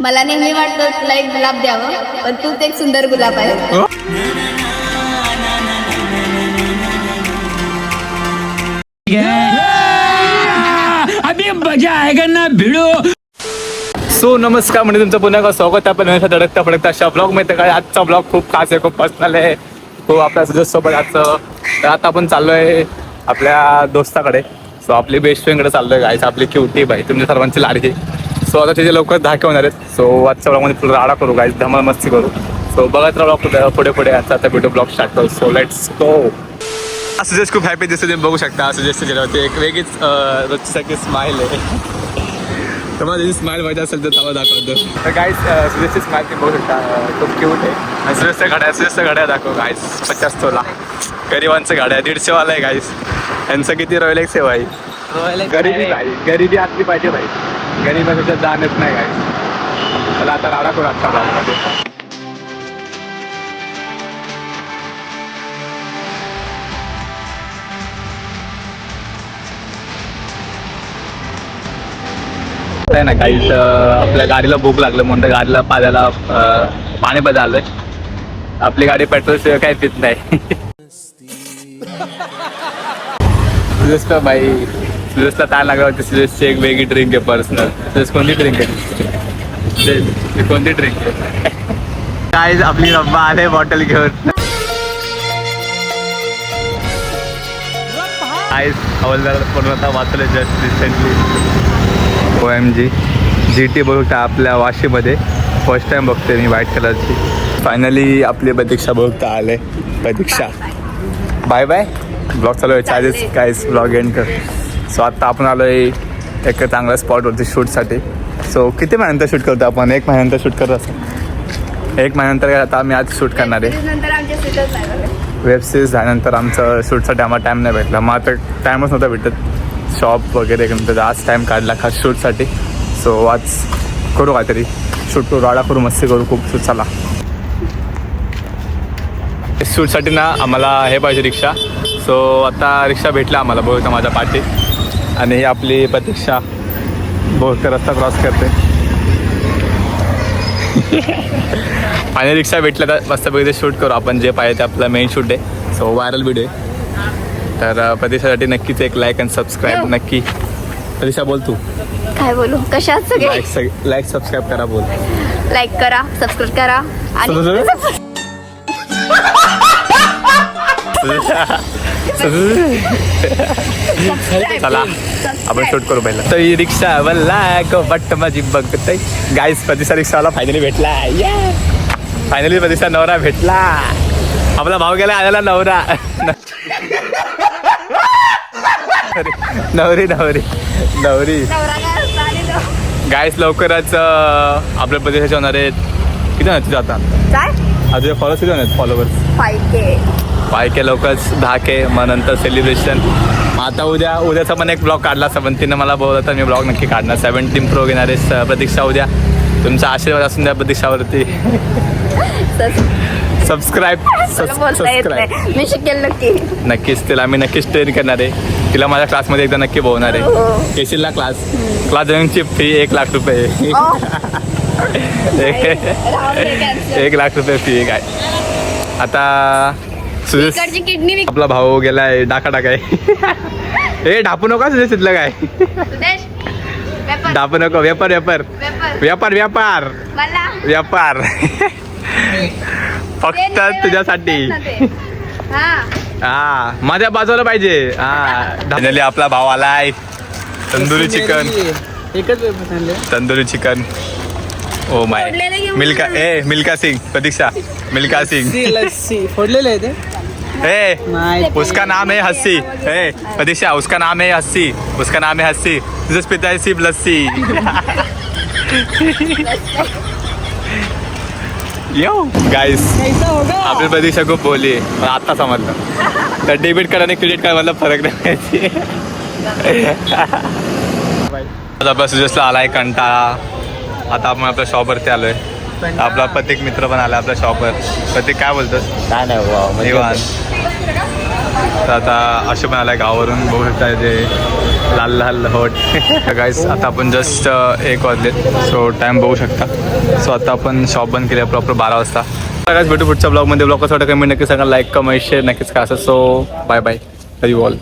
मला नेहमी वाटतं तुला एक गुलाब द्यावं, पण तूच एक सुंदर गुलाब आहे. अभी मजा आएगा ना भिड़ो. सो नमस्कार म्हणजे तुमचं पुन्हा एकदा स्वागत आहे. आपण धडकता फडकता अशा ब्लॉग मध्ये. काय आजचा ब्लॉग खूप खास आहे, खूप पर्सनल आहे. तो आपल्या सुजसोबत आजचं. तर आता आपण चाललोय आपल्या दोस्ताकडे. सो आपली बेस्ट फ्रेंडकडे चाललोय गायचं. आपली क्युटी बाई, तुमच्या सर्वांची लाडकी. सो आता तिथे लवकर धाके होणार आहेत. सो आजच्या ब्लॉगमध्ये फुल राडा करू गायच, धमाल मस्ती करू. सो बघत राहा ब्लॉग पुढे पुढे. आता व्हिडिओ ब्लॉग स्टार्ट करू. So let's go. सुजस खूप हॅपी दिसते, तुम्ही बघू शकता. सुजसच्या चेहऱ्यावरती एक वेगळीच रोजची स्माईल आहे. तर मला त्याची स्माईल पाहिजे असेल तर त्याला दाखवतो. तर गाईज सुजसची स्माईल तुम्ही बघू शकता, खूप क्यूट आहे. आणि सुजसच्या घड्या दाखव गाईज. 50 तोला गरिबांचं गाड्या, 150 वाला आहे गाईज. यांचं किती रॉयलेक्स आहे भाई. गरिबी आतली पाहिजे भाई. गरिबाच्या जाणच नाही गाईज. मला आता राडा करू आजच्या ब्लॉगमध्ये. आहे ना काहीच आपल्या गाडीला भूक लागलं म्हणून गाडीला पाण्याला पाणी बदललंय. आपली गाडी पेट्रोल शिवाय काही पित नाही. सुजसला बाई, सुजसला ताण लागला होती. सुजसची एक वेगळी ड्रिंक आहे पर्सनल. सुजस कोणती ड्रिंक आहे? कोणती ड्रिंक आहे? काय आपली रब्बा आले बॉटल घेऊन. आईस हवलदार पूर्णतः वाचलं जस्ट रिसेंटली. OMG GT बघता आपल्या वाशीमध्ये फर्स्ट टाइम बघते मी व्हाईट कलरची. फायनली आपली प्रतीक्षा बघता आले. प्रतीक्षा बाय बाय. ब्लॉग चालू आहे चार्जेस काहीच ब्लॉग एंड कर. सो आत्ता आपण आलो आहे एक चांगल्या स्पॉटवरती शूटसाठी. सो किती महिन्यानंतर शूट करतो आपण? 1 महिन्यानंतर शूट करतो असं. 1 महिन्यानंतर आता आम्ही आज शूट करणार आहे. वेब सिरीज झाल्यानंतर आमचं शूटसाठी आम्हाला टाईम नाही भेटला. मग आता टाईमच नव्हता भेटत. शॉप वगैरे नंतर आज टाईम काढला खास शूटसाठी. सो आज करू काहीतरी शूट करू, राडा करू, मस्ती करू खूप. शूट चला. शूटसाठी ना आम्हाला हे पाहिजे रिक्षा. सो आता रिक्षा भेटला आम्हाला बहुतेक माझ्या पाठी. आणि ही आपली प्रतीक्षा बहुतेक रस्ता क्रॉस करते. आणि रिक्षा भेटला तर मस्तपैकी शूट करू आपण जे पाहिजे ते. आपलं मेन शूट आहे. सो व्हायरल व्हिडिओ आहे. तर प्रतीक्षासाठी नक्कीच एक लाईक आणि सबस्क्राईब नक्की. प्रतीक्षा बोल तू. काय बोलू? कशात सगळे लाईक सबस्क्राईब करा. बोल. लाईक करा, सबस्क्राईब करा आणि चला आपण शूट करू पहिला. तर ही रिक्षा बट माझी बघते गाईस. प्रतीक्षा रिक्षावाला फायनली भेटला. फायनली प्रतीक्षा नवरा भेटला. आपला भाव गेला आलेला नवरा. नवरी नवरी नवरी गाईस. लवकरच आपल्या प्रदेशाचे होणार आहेत. किती होणार तुझ्या आता? अजून फॉलोअर्स किती होणार? फॉलोअर्स 5K लवकरच 10K. मग नंतर सेलिब्रेशन. आता उद्याचा पण एक ब्लॉग काढला. 17 मला बोलला तर मी ब्लॉग नक्की काढणार. 17 प्रो घेणार आहे प्रतीक्षा उद्या. तुमचा आशीर्वाद असून द्या प्रतीक्षावरती. सबस्क्राईब मी शिकेल नक्कीच. तिला आम्ही नक्कीच ट्रेन करणार आहे. तिला माझ्या क्लासमध्ये एकदा नक्की बोलणार आहे. येशील क्लास जॉईनिंगची फी 1 लाख रुपये. 1 लाख रुपये फी काय. आता सुजस आपला भाऊ गेलाय डाका टाकाय. हे ढापू नका सुजस तिथलं काय. ढापू नको. व्यापार व्यापार व्यापार व्यापार व्यापार फक्त तुझ्यासाठी. हा माझ्या बाजूला पाहिजे. फायनली आपला भाव आलाय. Tandoori chicken. Tandoori chicken. O my. Milkha Singh. Pratiksha Milkha Singh फोडलेले उसका नाम है हस्सी. प्रतीक्षा उसका नाम है हस्सी. उसका नाम है हस्सी. तुझं पिताची लस्सी. यो गाइस आपली प्रतीक्षा खूप बोलली मला आता समजलं. तर डेबिट कार्ड आणि क्रेडिट कार्ड मधला फरक नाही. आपला सुजसला आलाय कंटाळा. आता आपण आपल्या शॉपवरती आलोय. आपला प्रत्येक मित्र पण आला आपल्या शॉपवर. प्रत्येक काय बोलतोस? काय नाही. तर आता असे पण आलाय गावावरून. बघू शकता जे लाल लाल होट. गाईस आता आपण जस्ट 1 वाजले. सो टाइम बघू शकता. सो आता आपण शॉप बंद केली प्रॉपर 12 वाजता. सगळ्याच भेटू पुढच्या ब्लॉगमध्ये. ब्लॉग कसं वाटतं कमेंट नक्की सांगा. लाईक कमेंट शेअर नक्कीच करा. So bye bye. You all.